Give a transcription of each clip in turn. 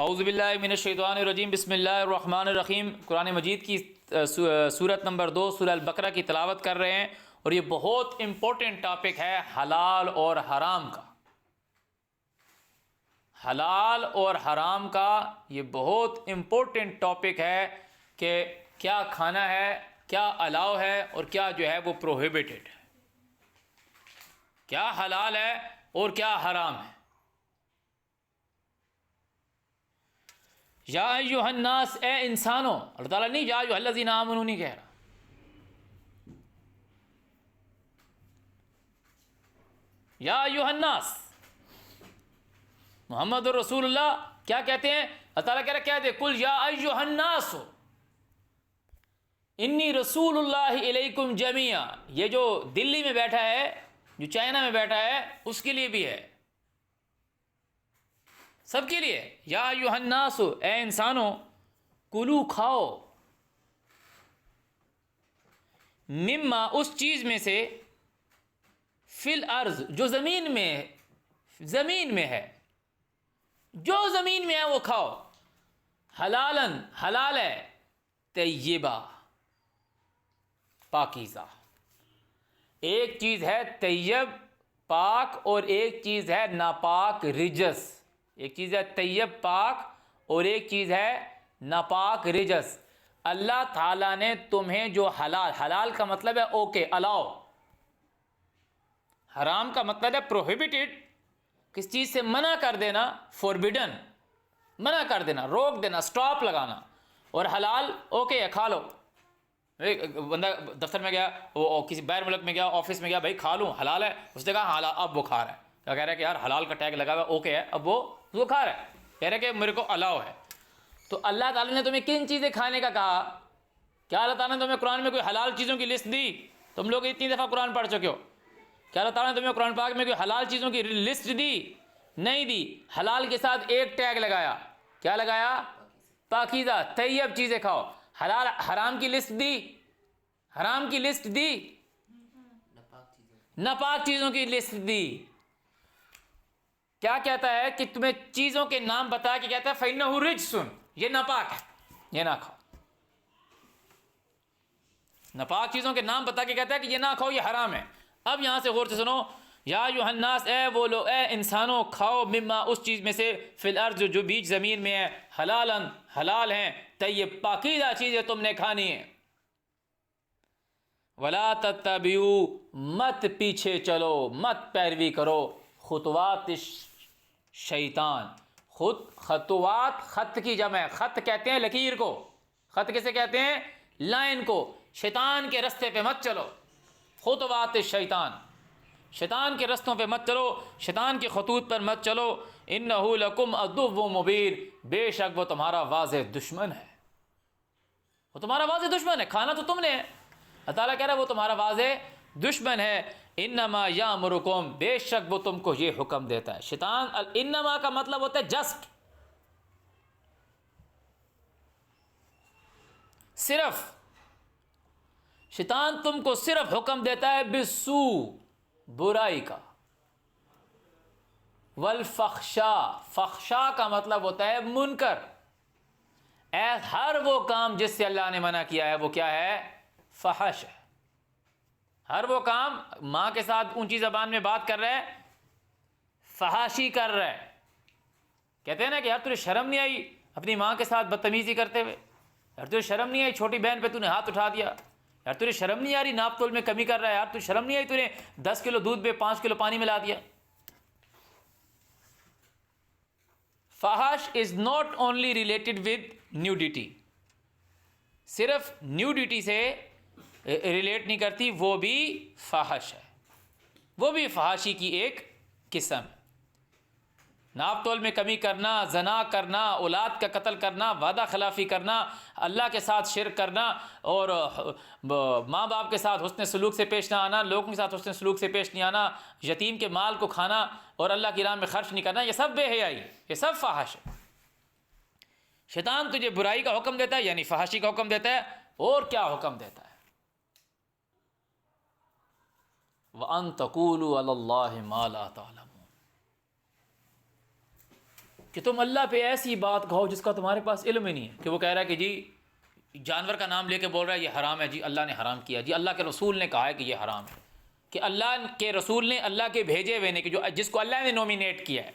اعوذ باللہ من الشیطان الرجیم، بسم اللہ الرحمن الرحیم۔ قرآن مجید کی سورت نمبر 2 سورہ البقرہ کی تلاوت کر رہے ہیں، اور یہ بہت امپورٹنٹ ٹاپک ہے حلال اور حرام کا۔ حلال اور حرام کا یہ بہت امپورٹنٹ ٹاپک ہے کہ کیا کھانا ہے، کیا الاؤ ہے، اور کیا جو ہے وہ پروہیبٹڈ ہے، کیا حلال ہے اور کیا حرام ہے۔ یا ایھا الناس، اے انسانوں، اللہ تعالیٰ نہیں یا ایھا الذین آمنوا نہیں کہہ رہا، یا ایھا الناس۔ محمد رسول اللہ کیا کہتے ہیں؟ اللہ تعالیٰ کہہ رہا کہہ دے قل یا ایھا الناس انی رسول اللہ الیکم جمیعا۔ یہ جو دلی میں بیٹھا ہے، جو چائنا میں بیٹھا ہے، اس کے لیے بھی ہے، سب کے لیے۔ یا ایھا الناس، اے انسانوں، کلو کھاؤ، مما اس چیز میں سے، فی الارض جو زمین میں ہے، زمین میں ہے، جو زمین میں ہے وہ کھاؤ، حلالن حلال ہے، طیبہ پاکیزہ۔ ایک چیز ہے طیب پاک، اور ایک چیز ہے ناپاک رجس۔ ایک چیز ہے طیب پاک، اور ایک چیز ہے ناپاک رجس۔ اللہ تعالیٰ نے تمہیں جو حلال، حلال کا مطلب ہے اوکے الاؤ، حرام کا مطلب ہے پروہیبٹڈ، کس چیز سے منع کر دینا، فوربیڈن، منع کر دینا، روک دینا، سٹاپ لگانا، اور حلال اوکے ہے کھا لو۔ ایک بندہ دفتر میں گیا، وہ کسی باہر ملک میں گیا، آفس میں گیا، بھائی کھا لوں، حلال ہے؟ اس نے کہا حلال، اب وہ کھا رہا ہے، کیا کہہ رہا ہے کہ یار حلال کا ٹیگ لگا ہوا ہے، اوکے ہے، اب وہ کھا رہا ہے، کہہ رہا ہے کہ میرے کو الاؤ ہے۔ تو اللہ تعالیٰ نے تمہیں کن چیزیں کھانے کا کہا؟ کیا اللہ تعالیٰ نے تمہیں قرآن میں کوئی حلال چیزوں کی لسٹ دی؟ تم لوگ اتنی دفعہ قرآن پڑھ چکے ہو، کیا اللہ تعالیٰ نے تمہیں قرآن پاک میں کوئی حلال چیزوں کی لسٹ دی؟ نہیں دی۔ حلال کے ساتھ ایک ٹیگ لگایا، کیا لگایا؟ پاکیزہ، طیب چیزیں کھاؤ۔ حلال حرام کی لسٹ دی؟ حرام کی لسٹ دی؟ ناپاک چیزوں کی لسٹ دی۔ کیا کہتا ہے کہ تمہیں چیزوں کے نام بتا کے کہتا ہے فَإِنَّهُ رِجْسٌ، یہ ناپاک ہے، یہ نہ کھاؤ۔ ناپاک چیزوں کے نام بتا کے کہتا ہے کہ یہ نہ کھاؤ، یہ حرام ہے۔ اب یہاں سے غور سے سنو، یا ایھا الناس، اے وہ لوگ، اے انسانوں، کھاؤ، مما اس چیز میں سے، فی الارض جو بیچ زمین میں ہے، حلالن حلال ہیں، طیب پاکیزہ چیزیں تم نے کھانی ہیں۔ ولا تتبعوا، مت پیچھے چلو، مت پیروی کرو، خطوات شیطان۔ خطوات، خط کی جمع ہے، خط کہتے ہیں لکیر کو، خط کسے کہتے ہیں؟ لائن کو۔ شیطان کے رستے پہ مت چلو، خطوات شیطان، شیطان کے رستوں پہ مت چلو، شیطان کے خطوط پر مت چلو۔ انہ لکم عدو مبین، بے شک وہ تمہارا واضح دشمن ہے، وہ تمہارا واضح دشمن ہے، کھانا تو تم نے ہے، اللہ تعالیٰ کہہ رہا ہے وہ تمہارا واضح دشمن ہے۔ انما یامرکم، بے شک وہ تم کو یہ حکم دیتا ہے۔ شیطان انما کا مطلب ہوتا ہے جسٹ، صرف۔ شیطان تم کو صرف حکم دیتا ہے بالسوء، برائی کا، والفحشاء، فحشاء کا مطلب ہوتا ہے منکر۔ ہر وہ کام جس سے اللہ نے منع کیا ہے وہ کیا ہے؟ فحش ہے۔ ہر وہ کام، ماں کے ساتھ اونچی زبان میں بات کر رہا ہے، فحاشی کر رہا ہے۔ کہتے ہیں نا کہ یار تجھے شرم نہیں آئی اپنی ماں کے ساتھ بدتمیزی کرتے ہوئے؟ یار تجھے شرم نہیں آئی چھوٹی بہن پہ تو نے ہاتھ اٹھا دیا؟ یار تجھے شرم نہیں آ رہی ناپ تول میں کمی کر رہا ہے؟ یار تجھے شرم نہیں آئی تو نے 10 کلو دودھ پہ 5 کلو پانی ملا دیا؟ فحش is not only related with nudity, صرف نیوڈیٹی سے ریلیٹ نہیں کرتی، وہ بھی فحش ہے، وہ بھی فحاشی کی ایک قسم ہے۔ ناپ تول میں کمی کرنا، زنا کرنا، اولاد کا قتل کرنا، وعدہ خلافی کرنا، اللہ کے ساتھ شرک کرنا، اور ماں باپ کے ساتھ حسن سلوک سے پیش نہ آنا، لوگوں کے ساتھ حسن سلوک سے پیش نہیں آنا، یتیم کے مال کو کھانا اور اللہ کی راہ میں خرچ نہیں کرنا، یہ سب بے حیائی، یہ سب فحش ہے۔ شیطان تجھے برائی کا حکم دیتا ہے، یعنی فحاشی کا حکم دیتا ہے، اور کیا حکم دیتا ہے؟ وَأَن تَقُولُوا عَلَى اللَّهِ مَا لَا تَعْلَمُونَ، کہ تم اللہ پہ ایسی بات کہو جس کا تمہارے پاس علم ہی نہیں ہے. کہ وہ کہہ رہا ہے کہ جی جانور کا نام لے کے بول رہا ہے یہ حرام ہے، جی اللہ نے حرام کیا، جی اللہ کے رسول نے کہا ہے کہ یہ حرام ہے. کہ اللہ کے رسول نے، اللہ کے بھیجے ہوئے نے، کہ جو جس کو اللہ نے نومینیٹ کیا ہے،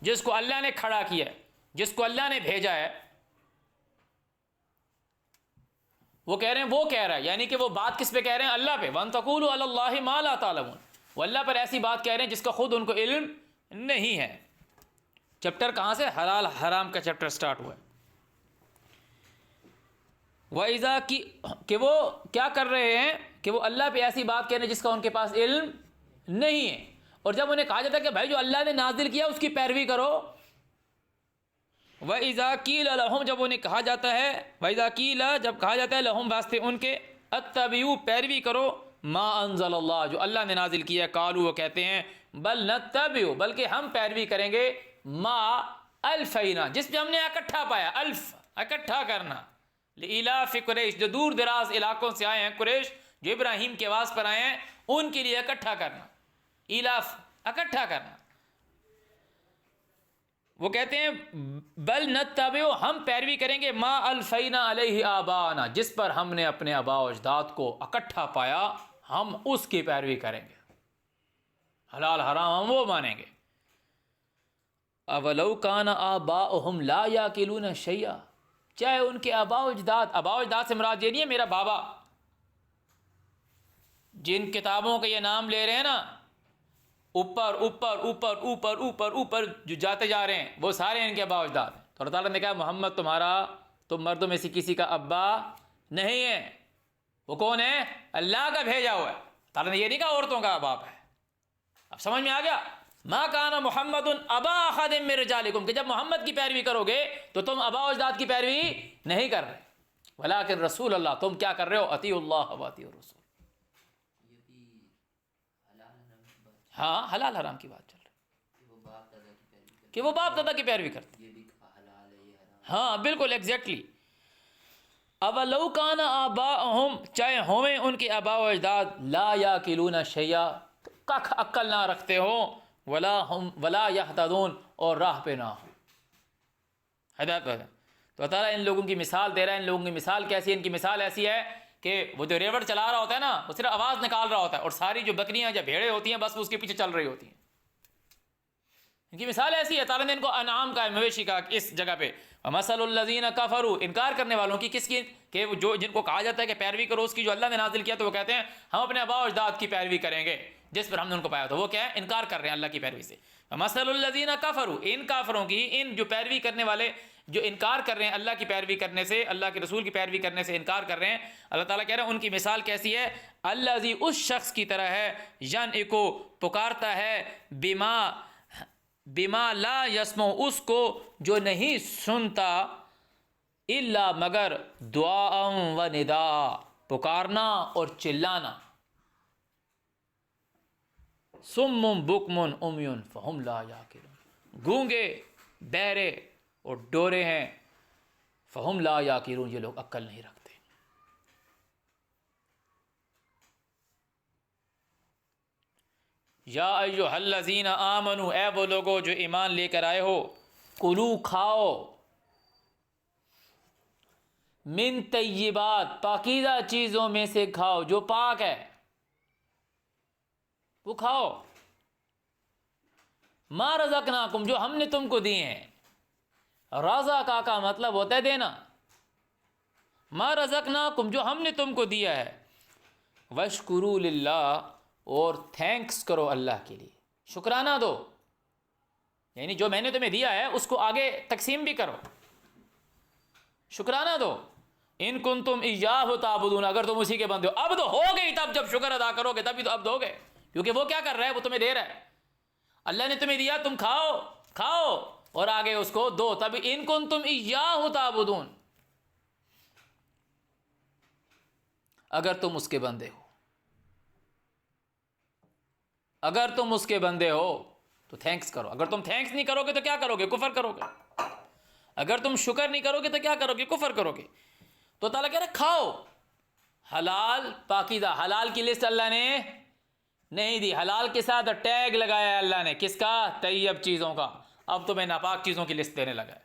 جس کو اللہ نے کھڑا کیا ہے، جس کو اللہ نے بھیجا ہے، وہ کہہ رہے ہیں، وہ کہہ رہا ہے، یعنی کہ وہ بات کس پہ کہہ رہے ہیں؟ اللہ پہ. وَأَن تَقُولُوا عَلَى اللَّهِ مَا لَا تَعْلَمُونَ. وہ اللہ پر ایسی بات کہہ رہے ہیں جس کا خود ان کو علم نہیں ہے. چیپٹر کہاں سے؟ حلال حرام کا چیپٹر سٹارٹ ہوا ہے. وَإِذَا کی کہ وہ کیا کر رہے ہیں کہ وہ اللہ پہ ایسی بات کہہ رہے ہیں جس کا ان کے پاس علم نہیں ہے. اور جب انہیں کہا جاتا ہے کہ بھائی جو اللہ نے نازل کیا اس کی پیروی کرو، وَإِذَا قِيلَ لَهُمْ جب انہیں کہا جاتا ہے، وَإِذَا قِيلَ جب کہا جاتا ہے لَهُمْ واسطے ان کے، اتَّبِعُوا پیروی کرو، مَا أَنزَلَ اللَّهُ جو اللہ نے نازل کیا ہے، قالوا وہ کہتے ہیں بل نتبع بلکہ ہم پیروی کریں گے، ما الفینا جس پہ ہم نے اکٹھا پایا. الف اکٹھا کرنا، لإلاف قریش جو دور دراز علاقوں سے آئے ہیں، قریش جو ابراہیم کے آواز پر آئے ہیں ان کے لیے اکٹھا کرنا. ایلاف اکٹھا کرنا. وہ کہتے ہیں بل نتبع ہم پیروی کریں گے، ما الفینا علیہ آبانا جس پر ہم نے اپنے آباء و اجداد کو اکٹھا پایا ہم اس کی پیروی کریں گے، حلال حرام ہم وہ مانیں گے. اولو کان آباؤہم لا یاکلون شیئا چاہے ان کے آباء و اجداد سے مراد یہ نہیں ہے میرا بابا، جن کتابوں کے یہ نام لے رہے ہیں نا، اوپر اوپر اوپر اوپر اوپر اوپر جو جاتے جا رہے ہیں وہ سارے ان کے آباء و اجداد ہیں. تو اللہ تعالیٰ نے کہا محمد تمہارا، تم مردوں میں سے کسی کا ابا نہیں ہے. وہ کون ہے؟ اللہ کا بھیجا ہوا ہے. تعالیٰ نے یہ نہیں کہا عورتوں کا باپ ہے. اب سمجھ میں آ گیا؟ ما کان محمد ابا احد من رجالکم کہ جب محمد کی پیروی کرو گے تو تم آباء و اجداد کی پیروی نہیں کر رہے، ولکن رسول اللہ تم کیا کر رہے ہو؟ اطیعوا اللہ و اطیعوا الرسول. ہاں حلال حرام کی بات چل رہی ہے کہ وہ باپ دادا کی پیروی کرتے ہیں. ہاں بالکل ایگزیکٹلی. اولو کان آباؤہم چاہے ہوئیں ان کے آباء و اجداد لا یاکلون شیئا کخ عقل نہ رکھتے ہو، ولا یہتدون اور راہ پہ نہ ہو، ہدایت پہ. تو تعالیٰ ان لوگوں کی مثال دے رہا ہے. ان لوگوں کی مثال کیسی ہے؟ ان کی مثال ایسی ہے کہ وہ جو ریوڑ چلا رہا ہوتا ہے نا وہ صرف آواز نکال رہا ہوتا ہے اور ساری جو بکریاں یا بھیڑیں ہوتی ہیں بس اس کے پیچھے چل رہی ہوتی ہیں. ان کی مثال ایسی ہے. تعالیٰ نے ان کو انعام کا، مویشی کا اس جگہ پہ، وَمَثَلُ الَّذِينَ كَفَرُوا انکار کرنے والوں کی، کس کی؟ کہ جو جن کو کہا جاتا ہے کہ پیروی کرو اس کی جو اللہ نے نازل کیا، تو وہ کہتے ہیں ہم اپنے آباء و اجداد کی پیروی کریں گے جس پر ہم نے ان کو پایا. تو وہ کیا ہے؟ انکار کر رہے ہیں اللہ کی پیروی سے. وَمَثَلُ الَّذِينَ كَفَرُوا ان کافروں کی، ان جو پیروی کرنے والے جو انکار کر رہے ہیں اللہ کی پیروی کرنے سے، اللہ کے رسول کی پیروی کرنے سے انکار کر رہے ہیں، اللہ تعالیٰ کہہ رہے ہیں ان کی مثال کیسی ہے؟ الذی اس شخص کی طرح ہے، ینعق پکارتا ہے، بما لا یسمع اس کو جو نہیں سنتا، الا مگر دعاء و نداء پکارنا اور چلانا. صم بکم عمی فہم لا یعقلون گونگے بہرے اور ڈورے ہیں، فہم لا یعقلون یہ لوگ عقل نہیں رکھتے. یا ایھا الذین آمنوا اے وہ لوگو جو ایمان لے کر آئے ہو، کلو کھاؤ، من طیبات پاکیزہ چیزوں میں سے کھاؤ، جو پاک ہے وہ کھاؤ، ما رزقناکم جو ہم نے تم کو دیے ہیں. رزقا کا مطلب ہوتا ہے دینا. ما رزقناکم جو ہم نے تم کو دیا ہے. واشکروا للہ اور تھینکس کرو اللہ کے لیے، شکرانہ دو، یعنی جو میں نے تمہیں دیا ہے اس کو آگے تقسیم بھی کرو، شکرانہ دو. ان کنتم ایاہ تعبدون اگر تم اسی کے بندے ہو. عبد ہو گئی تب جب شکر ادا کرو گے تبھی تو عبد ہو گئے، کیونکہ وہ کیا کر رہا ہے؟ وہ تمہیں دے رہا ہے. اللہ نے تمہیں دیا، تم کھاؤ کھاؤ اور آگے اس کو دو، تب ان کنتم ایاہ تعبدون اگر تم اس کے بندے ہو. اگر تم اس کے بندے ہو تو تھینکس کرو. اگر تم تھینکس نہیں کرو گے تو کیا کرو گے؟ کفر کرو گے. اگر تم شکر نہیں کرو گے تو کیا کرو گے؟ کفر کرو گے. تو تعالیٰ کہہ رہے کھاؤ حلال پاکیزہ. حلال کی لسٹ اللہ نے نہیں دی، حلال کے ساتھ ٹیگ لگایا اللہ نے، کس کا؟ طیب چیزوں کا. اب تمہیں ناپاک چیزوں کی لسٹ دینے لگا ہے.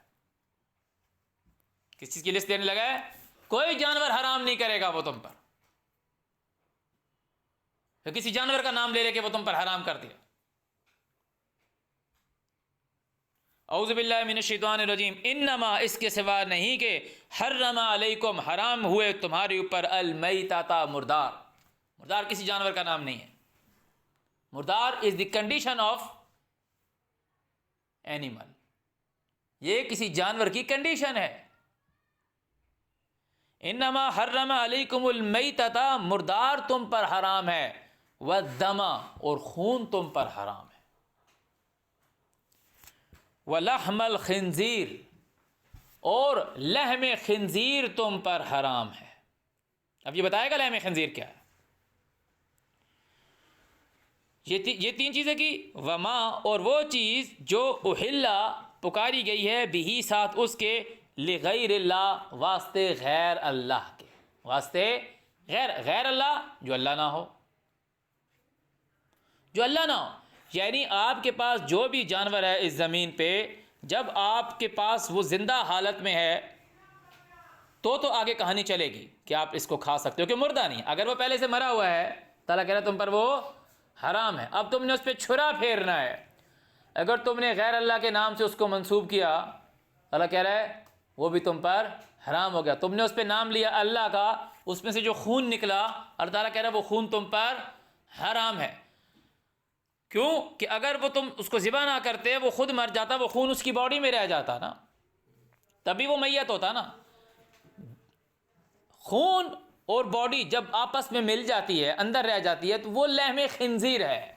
کس چیز کی لسٹ دینے لگا ہے؟ کوئی جانور حرام نہیں کرے گا وہ تم پر. تو کسی جانور کا نام لے لے کے وہ تم پر حرام کر دیا. اعوذ باللہ من الشیطان الرجیم. انما اس کے سوا نہیں کہ حرم علیکم حرام ہوئے تمہارے اوپر المیتۃ مردار. مردار کسی جانور کا نام نہیں ہے. مردار از دی کنڈیشن آف اینیمل. یہ کسی جانور کی کنڈیشن ہے. انما حرم علیکم المیتۃ مردار تم پر حرام ہے. والدم اور خون تم پر حرام ہے. ولحم الخنزیر اور لحم خنزیر تم پر حرام ہے. اب یہ بتائے گا لحم خنزیر کیا ہے. یہ تین چیزیں کی. وما اور وہ چیز جو احلا پکاری گئی ہے بھی ساتھ اس کے لغیر اللہ واسطے غیر اللہ کے. واسطے غیر اللہ جو اللہ نہ ہو. جو اللہ نہ ہو یعنی آپ کے پاس جو بھی جانور ہے اس زمین پہ جب آپ کے پاس وہ زندہ حالت میں ہے تو آگے کہانی چلے گی کہ آپ اس کو کھا سکتے ہو کہ مردہ نہیں. اگر وہ پہلے سے مرا ہوا ہے تعالیٰ کہہ رہا ہے تم پر وہ حرام ہے. اب تم نے اس پہ چھرا پھیرنا ہے. اگر تم نے غیر اللہ کے نام سے اس کو منسوب کیا اللہ کہہ رہا ہے وہ بھی تم پر حرام ہو گیا. تم نے اس پہ نام لیا اللہ کا, اس میں سے جو خون نکلا اللہ تعالیٰ کہہ رہا ہے وہ خون تم پر حرام ہے. کیوں کہ اگر وہ تم اس کو ذبح نہ کرتے وہ خود مر جاتا, وہ خون اس کی باڈی میں رہ جاتا نا, تبھی وہ میت ہوتا نا. خون اور باڈی جب آپس میں مل جاتی ہے اندر رہ جاتی ہے تو وہ لحم خنزیر ہے,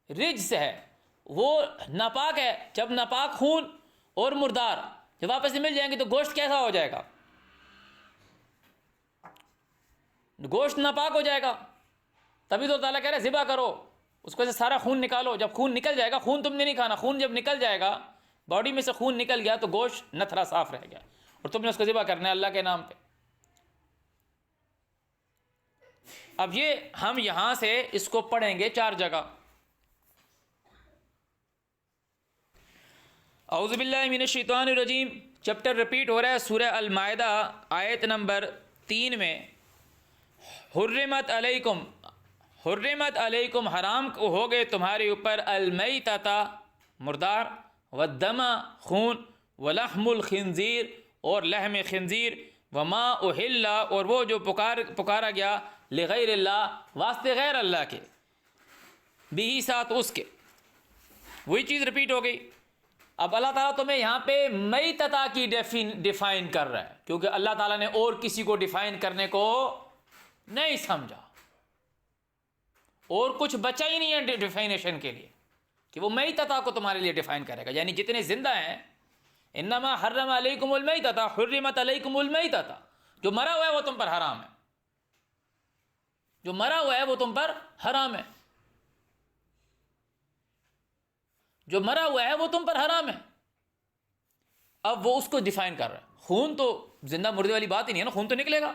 رجس ہے, وہ ناپاک ہے. جب ناپاک خون اور مردار جب آپس میں مل جائیں گے تو گوشت کیسا ہو جائے گا؟ گوشت ناپاک ہو جائے گا. تبھی تو تعالیٰ کہہ رہا ہے ذبح کرو, اس کو سے سارا خون نکالو. جب خون نکل جائے گا, خون تم نے نہیں کھانا, خون جب نکل جائے گا باڈی میں سے خون نکل گیا تو گوشت نتھرا صاف رہ گیا اور تم نے اس کو ذبح کرنا ہے اللہ کے نام پہ. اب یہ ہم یہاں سے اس کو پڑھیں گے 4 جگہ. اعوذ باللہ من الشیطان الرجیم. چیپٹر ریپیٹ ہو رہا ہے سورہ المائدہ آیت نمبر 3 میں. حرمت علیکم حرام ہو گئے تمہارے اوپر المیتۃ مردار, والدم خون, ولحم الخنزیر اور لحم خنزیر, وما احل اور وہ جو پکارا گیا لغیر اللہ واسطے غیر اللہ کے, بھی ساتھ اس کے. وہی چیز ریپیٹ ہو گئی. اب اللہ تعالیٰ تمہیں یہاں پہ میتۃ کی ڈیفائن کر رہا ہے کیونکہ اللہ تعالیٰ نے اور کسی کو ڈیفائن کرنے کو نہیں سمجھا, اور کچھ بچا ہی نہیں ہے ڈیفائنیشن کے لیے کہ وہ میتۃ کو تمہارے لیے ڈیفائن کرے گا. یعنی جتنے زندہ ہیں انما حرم علیکم المیتۃ حرمت علیکم المیتۃ, جو مرا ہوا ہے وہ تم پر حرام ہے. جو مرا ہوا ہے وہ تم پر حرام ہے. جو مرا ہوا ہے وہ تم پر حرام ہے. اب وہ اس کو ڈیفائن کر رہا ہے. خون تو زندہ مردے والی بات ہی نہیں ہے نا, خون تو نکلے گا,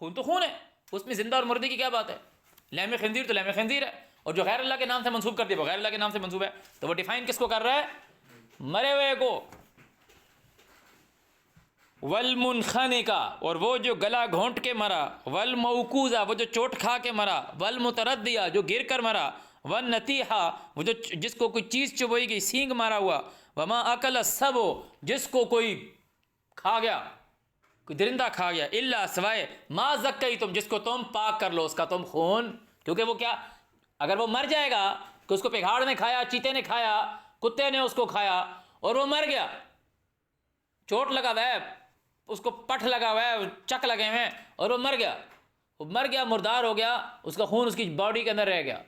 خون تو خون ہے, اس میں زندہ اور مردے کی کیا بات ہے. لحم خنزیر تو لحم خنزیر ہے, اور جو غیر اللہ کے نام سے منسوب کر دیا وہ غیر اللہ کے نام سے منسوب ہے. تو وہ ڈیفائن کس کو کر رہا ہے؟ مرے ہوئے کو. والمنخنقہ اور وہ جو گلا گھونٹ کے مرا, والموقوذہ وہ جو چوٹ کھا کے مرا, والمتردیہ جو گر کر مرا, والنطیحہ وہ جو جس کو کوئی چیز چبوئی گئی سینگ مارا ہوا, وما اکل السبع جس کو کوئی کھا گیا, کوئی درندہ کھا گیا, الا سوائے ما زکیتم جس کو تم پاک کر لو اس کا تم خون. کیونکہ وہ کیا اگر وہ مر جائے گا کہ اس کو پگھاڑ نے کھایا, چیتے نے کھایا, کتے نے اس کو کھایا اور وہ مر گیا, چوٹ لگا ہوا ہے, اس کو پٹھ لگا ہوا ہے, چک لگے ہوئے ہیں اور وہ مر گیا, مردار ہو گیا, اس کا خون اس کی باڈی کے اندر رہ گیا.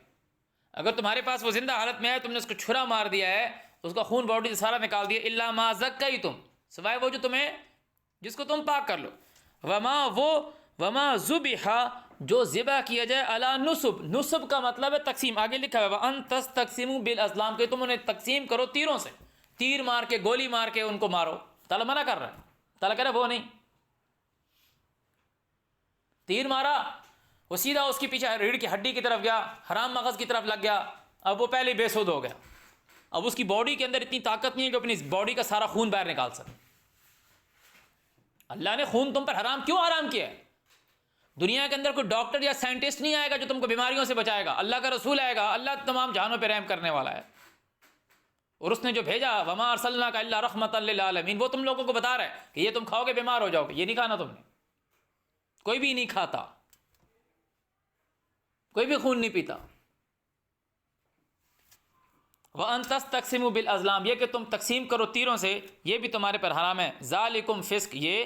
اگر تمہارے پاس وہ زندہ حالت میں ہے, تم نے اس کو چھرا مار دیا ہے, اس کا خون باڈی سے سارا نکال دیا, الا ما زکیتم سوائے وہ جو تمہیں جس کو تم پاک کر لو, وما ذبح جو ذبح کیا جائے علی نصب. نصب کا مطلب ہے تقسیم, آگے لکھا ہے وان تستقسموا بالازلام کہ تم انہیں تقسیم کرو تیروں سے, تیر مار کے گولی مار کے ان کو مارو. تعالیٰ منع کر رہا ہے, تعالیٰ کہہ رہا ہے وہ نہیں. تیر مارا وہ سیدھا اس کی پیچھے ریڑھ کی ہڈی کی طرف گیا, حرام مغز کی طرف لگ گیا, اب وہ پہلے بے سود ہو گیا، اب اس کی باڈی کے اندر اتنی طاقت نہیں ہے کہ اپنی باڈی کا سارا خون باہر نکال سکے۔ اللہ نے خون تم پر حرام کیوں حرام کیا ہے؟ دنیا کے اندر کوئی ڈاکٹر یا سائنٹسٹ نہیں آئے گا جو تم کو بیماریوں سے بچائے گا، اللہ کا رسول آئے گا، اللہ تمام جہانوں پہ رحم کرنے والا ہے، اور اس نے جو بھیجا وما ارسلناک الا رحمۃ للعالمین، وہ تم لوگوں کو بتا رہا ہے کہ یہ تم کھاؤ گے بیمار ہو جاؤ گے، یہ نہیں کھانا تم نے۔ کوئی بھی نہیں کھاتا، کوئی بھی خون نہیں پیتا۔ وَأَن تَسْتَقْسِمُوا بِالْأَزْلَامِ، یہ کہ تم تقسیم کرو تیروں سے، یہ بھی تمہارے پر حرام ہے۔ ذَالِكُمْ فِسْق، یہ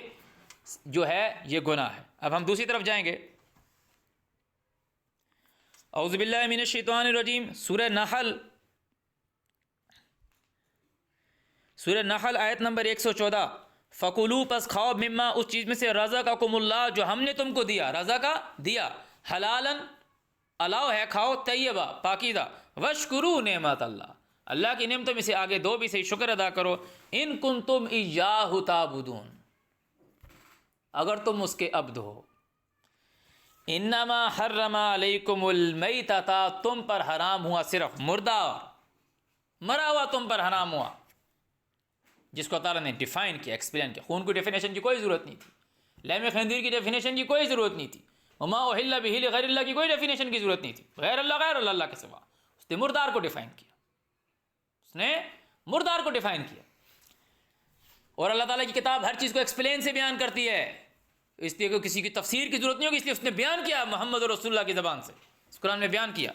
جو ہے یہ گناہ ہے۔ اب ہم دوسری طرف جائیں گے۔ اعوذ باللہ من الشیطان الرجیم، سورہ نحل آیت نمبر 114، فَكُلُوا، پس کھاؤ، مما، اس چیز میں سے، رزقکم اللہ، جو ہم نے تم کو دیا، رزقا دیا، حلالن الاؤ ہے، کھاؤ، طیبہ پاکیزہ، واشکروا نعمت اللہ، اللہ کی نعمتوں میں سے آگے دو بھی صحیح، شکر ادا کرو، ان کنتم ایاہ تعبدون، اگر تم اس کے عبد ہو۔ انما حرم علیکم المیتۃ، تم پر حرام ہوا صرف مردہ، مرا ہوا تم پر حرام ہوا، جس کو تعالیٰ نے ڈیفائن کیا، ایکسپلین کیا۔ خون کی ڈیفینیشن کی کوئی ضرورت نہیں تھی، لحم خنزیر کی ڈیفینیشن کی کوئی ضرورت نہیں تھی، وما احل بہ لغیر اللہ کی کوئی ڈیفینیشن کی ضرورت نہیں تھی، غیر اللہ کے سوا۔ اس نے مردار کو ڈیفائن کیا، اس نے مردار کو ڈیفائن کیا، اور اللہ تعالیٰ کی کتاب ہر چیز کو ایکسپلین سے بیان کرتی ہے، اس لیے کہ کسی کی تفسیر کی ضرورت نہیں ہوگی، اس لیے اس نے بیان کیا محمد رسول اللہ کی زبان سے، اس قرآن میں بیان کیا۔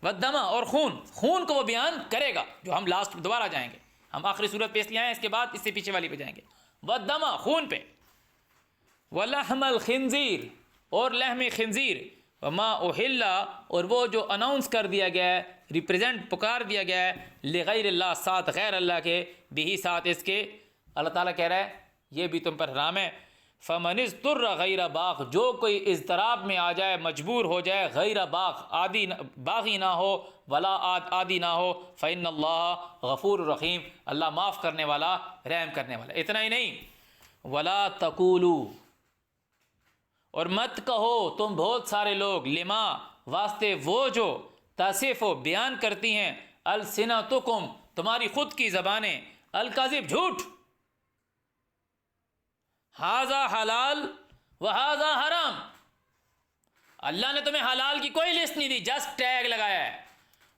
والدم، اور خون کو وہ بیان کرے گا، جو ہم لاسٹ دوبارہ جائیں گے، ہم آخری صورت پہ اس لیے آئے ہیں، اس کے بعد اس سے پیچھے والی پہ جائیں گے۔ والدم، خون پہ، ولحم الخنزیر، اور لحم خنزیر، وما احل، اور وہ جو اناؤنس کر دیا گیا ہے، ریپریزنٹ پکار دیا گیا ہے، لغیر اللہ، ساتھ غیر اللہ کے، بھی ساتھ اس کے، اللہ تعالیٰ کہہ رہا ہے یہ بھی تم پر حرام ہے۔ فمن اضطر غیر باغ، جو کوئی اضطراب میں آ جائے، مجبور ہو جائے، غیر باغ، باغی نہ ہو، ولا عادی نہ ہو، فإن اللہ غفور رحیم، اللہ معاف کرنے والا، رحم کرنے والا۔ اتنا ہی نہیں، ولا تقولوا، اور مت کہو تم بہت سارے لوگ، لما، واسطے وہ جو، تصف و بیان کرتی ہیں، السنتکم، تمہاری خود کی زبانیں، الکذب، جھوٹ، ھذا حلال و ھذا حرام، اللہ نے تمہیں حلال کی کوئی لسٹ نہیں دی، جسٹ ٹیگ لگایا ہے،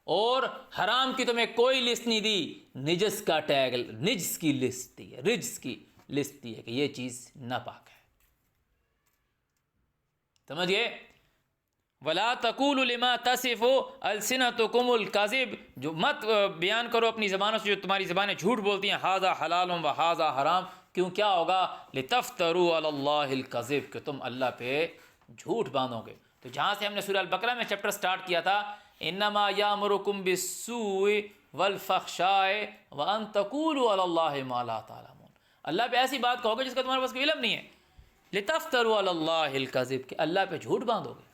اور حرام کی تمہیں کوئی لسٹ نہیں دی، نجس کا ٹیگ، نجس کی لسٹ دی ہے، رجس کی لسٹ دی ہے کہ یہ چیز ناپاک ہے، سمجھئے؟ ولا تقولوا لما تصف السنتکم الکذب، جو مت بیان کرو اپنی زبانوں سے جو تمہاری زبانیں جھوٹ بولتی ہیں، ھذا حلال و ھذا حرام، کیوں کیا ہوگا؟ لتفتروا علی اللہ الکذب، کہ تم اللہ پہ جھوٹ باندھو گے۔ تو جہاں سے ہم نے سورہ البقرہ میں چیپٹر سٹارٹ کیا تھا، انما یامرکم بالسوء والفحشاء وان تقولوا علی اللہ ما لا تعلمون، اللہ پہ ایسی بات کہو گے جس کا تمہارے پاس کوئی علم نہیں ہے، لتفتروا علی اللہ الکذب، کہ اللہ پہ جھوٹ باندھو گے۔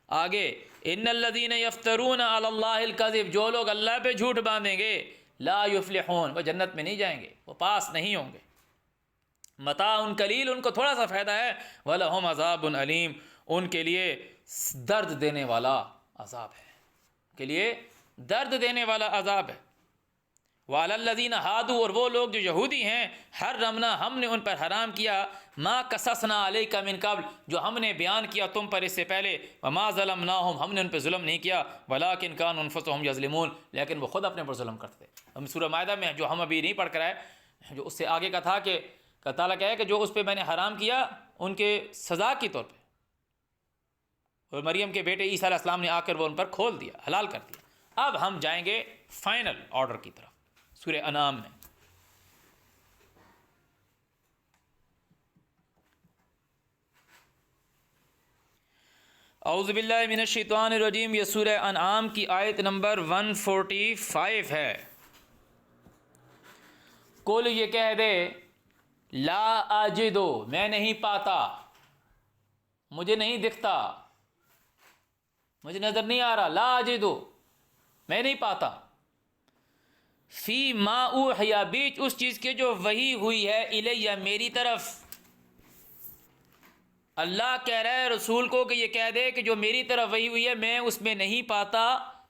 آگے، ان الذین یفترون علی اللہ الکذب، جو لوگ اللہ پہ جھوٹ باندھیں گے، لا یفلحون، وہ جنت میں نہیں جائیں گے، وہ پاس نہیں ہوں گے۔ متاع قلیل، ان کو تھوڑا سا فائدہ ہے، ولہم عذاب علیم، ان کے لیے درد دینے والا عذاب ہے، ان کے لیے درد دینے والا عذاب ہے۔ وعلی الذین ہادوا، اور وہ لوگ جو یہودی ہیں، حرمنا، ہم نے ان پر حرام کیا، ما قصصنا علیک من قبل، جو ہم نے بیان کیا تم پر اس سے پہلے، وما ظلمناہم، ہم نے ان پہ ظلم نہیں کیا، ولکن کانوا انفسہم یظلمون، لیکن وہ خود اپنے پر ظلم کرتے تھے۔ ہم سورہ مائدہ میں جو ہم ابھی نہیں پڑھ کر آئے، جو اس سے آگے کا تھا کہ اللہ تعالیٰ کہے کہ جو اس پہ میں نے حرام کیا ان کے سزا کی طور پہ، اور مریم کے بیٹے عیسیٰ علیہ السلام نے آ کر وہ ان پر کھول دیا، حلال کر دیا۔ اب ہم جائیں گے فائنل آرڈر کی طرف، سورہ انعام میں۔ اعوذ باللہ من الشیطان الرجیم، یہ سورہ انعام کی آیت نمبر 145 ہے۔ کل، یہ کہہ دے، لا اجدو، میں نہیں پاتا، مجھے نہیں دکھتا، مجھے نظر نہیں آ رہا، لا اجدو، میں نہیں پاتا، فی ما اوحی، بیچ اس چیز کے جو وحی ہوئی ہے، الیہ، میری طرف۔ اللہ کہہ رہا ہے رسول کو کہ یہ کہہ دے کہ جو میری طرف وحی ہوئی ہے میں اس میں نہیں پاتا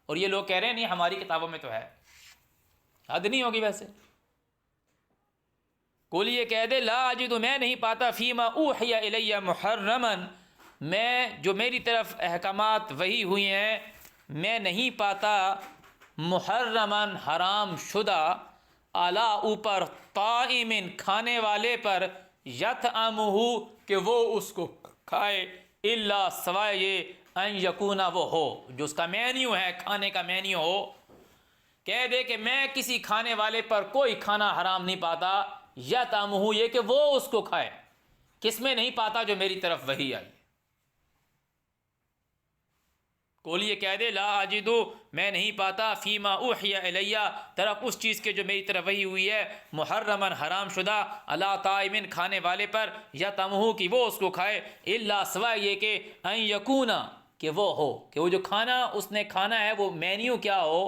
اور یہ لوگ کہہ رہے ہیں نہیں ہماری کتابوں میں تو ہے. حد نہیں ہوگی ویسے. قل یہ کہہ دے لا اجد میں نہیں پاتا فیما اوحی الی محرما میں جو میری طرف احکامات وحی ہوئی ہیں میں نہیں پاتا محرما حرام شدہ اعلیٰ اوپر طائم کھانے والے پر یطعمہ کہ وہ اس کو کھائے الا سوائے یہ ان یکونا وہ ہو جو اس کا مینیو ہے کھانے کا مینیو ہو. کہہ دے کہ میں کسی کھانے والے پر کوئی کھانا حرام نہیں پاتا یطعمہ یہ کہ وہ اس کو کھائے. کس میں نہیں پاتا جو میری طرف وحی آئی. قول یہ کہہ دے لا اجدو میں نہیں پاتا فیما اوحی الیہ طرف اس چیز کے جو میری طرف وحی ہوئی ہے محرما حرام شدہ علی طائم کھانے والے پر یطعمہ کہ وہ اس کو کھائے الا سوائے یہ کہ ان یکونا کہ وہ ہو کہ وہ جو کھانا اس نے کھانا ہے وہ مینیو کیا ہو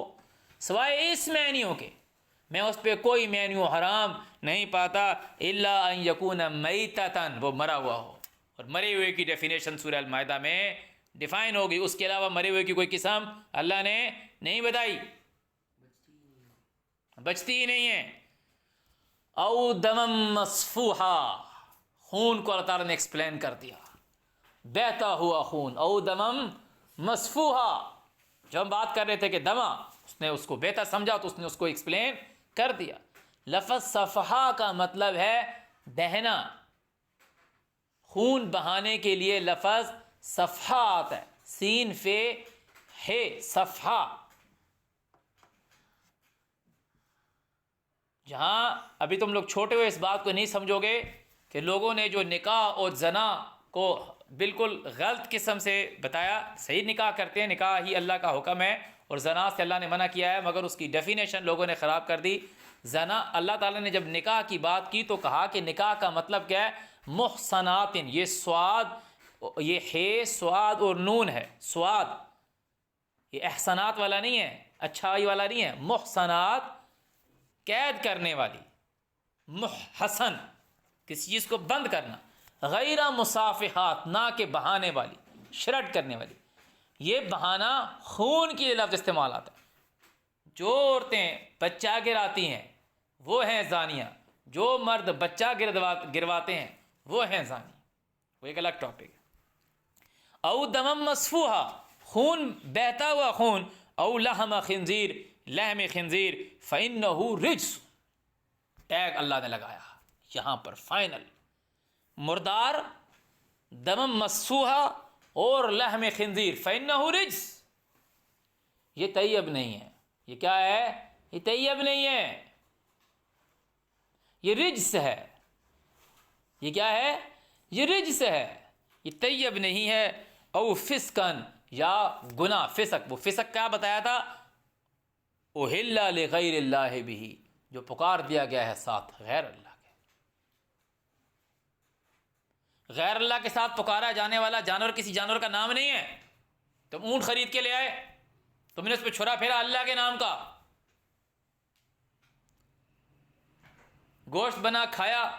سوائے اس مینیو کے میں اس پہ کوئی مینیو حرام نہیں پاتا الا ان یکون میتتا وہ مرا ہوا ہو. اور مرے ہوئے کی ڈیفینیشن سورہ المائدہ میں ڈیفائن ہوگی. اس کے علاوہ مرے ہوئے کی کوئی قسم اللہ نے نہیں بتائی بچتی ہی نہیں ہے. او دم مصفوحا خون کو اللہ تعالیٰ نے ایکسپلین کر دیا بہتا ہوا خون. او دمم مصفوحا جو ہم بات کر رہے تھے کہ دما اس نے اس کو بہتا سمجھا تو اس نے اس کو ایکسپلین کر دیا. لفظ صفحہ کا مطلب ہے بہنا. خون بہانے کے لیے لفظ صفحہ آتا ہے سین فے ہے صفحہ. جہاں ابھی تم لوگ چھوٹے ہوئے اس بات کو نہیں سمجھو گے کہ لوگوں نے جو نکاح اور زنا کو بالکل غلط قسم سے بتایا. صحیح نکاح کرتے ہیں نکاح ہی اللہ کا حکم ہے اور زنا سے اللہ نے منع کیا ہے مگر اس کی ڈیفینیشن لوگوں نے خراب کر دی. زنا اللہ تعالیٰ نے جب نکاح کی بات کی تو کہا کہ نکاح کا مطلب کیا ہے محصنات. یہ سواد یہ ہے سواد اور نون ہے سواد یہ احسانات والا نہیں ہے اچھائی والا نہیں ہے. محصنات قید کرنے والی محسن کسی چیز کو بند کرنا غیر مصافحات نہ کہ بہانے والی شرٹ کرنے والی. یہ بہانا خون کی لفظ استعمال آتا ہے. جو عورتیں بچہ گراتی ہیں وہ ہیں زانیہ. جو مرد بچہ گرواتے ہیں وہ ہیں زانی. وہ ایک الگ ٹاپک ہے. او دمم مصفوحا خون بہتا ہوا خون. او لحم خنزیر لحم خنزیر فإنہ رجس ٹیگ اللہ نے لگایا یہاں پر فائنل. مردار دمم مصفوحا اور لحم خنزیر فإنہ رجس یہ طیب نہیں ہے. یہ کیا ہے یہ طیب نہیں ہے یہ رجس ہے. یہ کیا ہے یہ رجس ہے یہ طیب نہیں ہے. او فسقن یا گناہ فسق. وہ فسق کیا بتایا تھا اہل لغیر اللہ بھی جو پکار دیا گیا ہے ساتھ غیر اللہ کے. غیر اللہ کے ساتھ پکارا جانے والا جانور کسی جانور کا نام نہیں ہے. تم اونٹ خرید کے لے آئے تم نے اس پہ چھرا پھیرا اللہ کے نام کا. گوشت بنا کھایا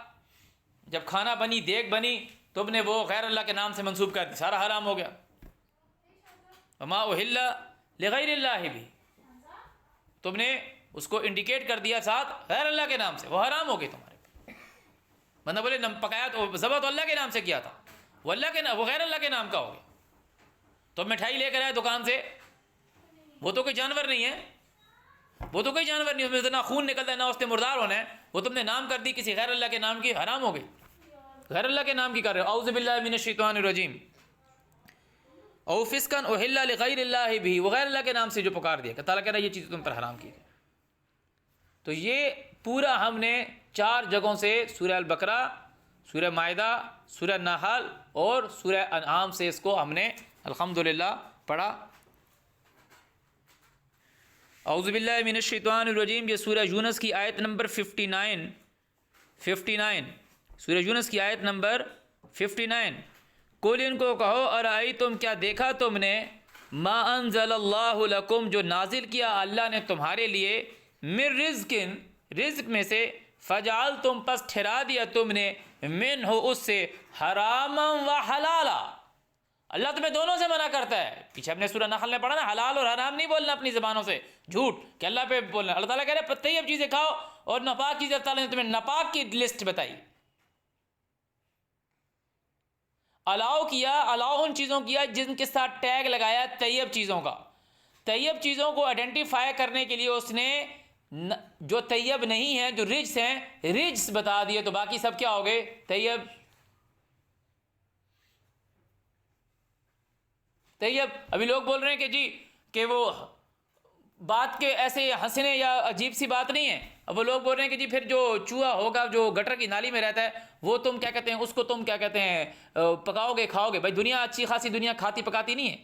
جب کھانا بنی دیگ بنی تم نے وہ غیر اللہ کے نام سے منسوب کر دی سارا حرام ہو گیا. وما اہل لغیر اللہ بھی تم نے اس کو انڈیکیٹ کر دیا ساتھ غیر اللہ کے نام سے وہ حرام ہو گئی تمہارے پہ. بندہ بولے پکایا تو ذبح تو اللہ کے نام سے کیا تھا وہ اللہ کے نام وہ غیر اللہ کے نام کا ہو گیا. تم مٹھائی لے کر آئے دکان سے وہ تو کوئی جانور نہیں ہے وہ تو کوئی جانور نہیں اس میں اتنا خون نکلتا ہے نہ اس نے مردار ہونا ہے. وہ تم نے نام کر دی کسی غیر اللہ کے نام کی حرام ہو گئی. غیر اللہ کے نام کی کر رہے ہو. اعوذ باللہ من الشیطان الرجیم. او فسقن اہل لغیر اللہ بھی وہ غیر اللہ کے نام سے جو پکار دیا کہ تعالیٰ کہہ رہا ہے یہ چیز تم پر حرام کی گئی. تو یہ پورا ہم نے 4 جگہوں سے سورہ البقرہ سورہ مائدہ سورہ نحل اور سورہ انعام سے اس کو ہم نے الحمدللہ پڑھا. اعوذ باللہ من الشیطان الرجیم. یہ سورہ یونس کی آیت نمبر 59 سورہ یونس کی آیت نمبر 59. قل ان کو کہو ارائیتم کیا دیکھا تم نے ما انزل اللہ لکم جو نازل کیا اللہ نے تمہارے لیے من رزقن رزق میں سے فجعلتم پس ٹھہرا دیا تم نے من ہو اس سے حراما و حلالا اللہ تمہیں دونوں سے منع کرتا ہے. پیچھے ہم نے سورہ نحل میں پڑھا نا, حلال اور حرام نہیں بولنا اپنی زبانوں سے, جھوٹ کہ اللہ پہ بولنا. اللہ تعالیٰ کہہ رہے ہیں طیب چیزیں کھاؤ اور ناپاک چیزیں. اللہ تعالیٰ نے تمہیں ناپاک کی لسٹ بتائی. الاؤ کیا, الاؤ ان چیزوں کیا جن کے ساتھ ٹیگ لگایا طیب چیزوں کا. طیب چیزوں کو آئیڈینٹیفائی کرنے کے لیے اس نے جو طیب نہیں ہیں, جو رجس ہیں, رجس بتا دیے, تو باقی سب کیا ہو گئے طیب. طیب ابھی لوگ بول رہے ہیں کہ جی کہ وہ بات کے ایسے ہنسنے یا عجیب سی بات نہیں ہے. اب وہ لوگ بول رہے ہیں کہ جی پھر جو چوہا ہوگا جو گٹر کی نالی میں رہتا ہے وہ تم کیا کہتے ہیں, اس کو تم کیا کہتے ہیں پکاؤ گے کھاؤ گے. بھائی دنیا اچھی خاصی دنیا کھاتی پکاتی نہیں ہے,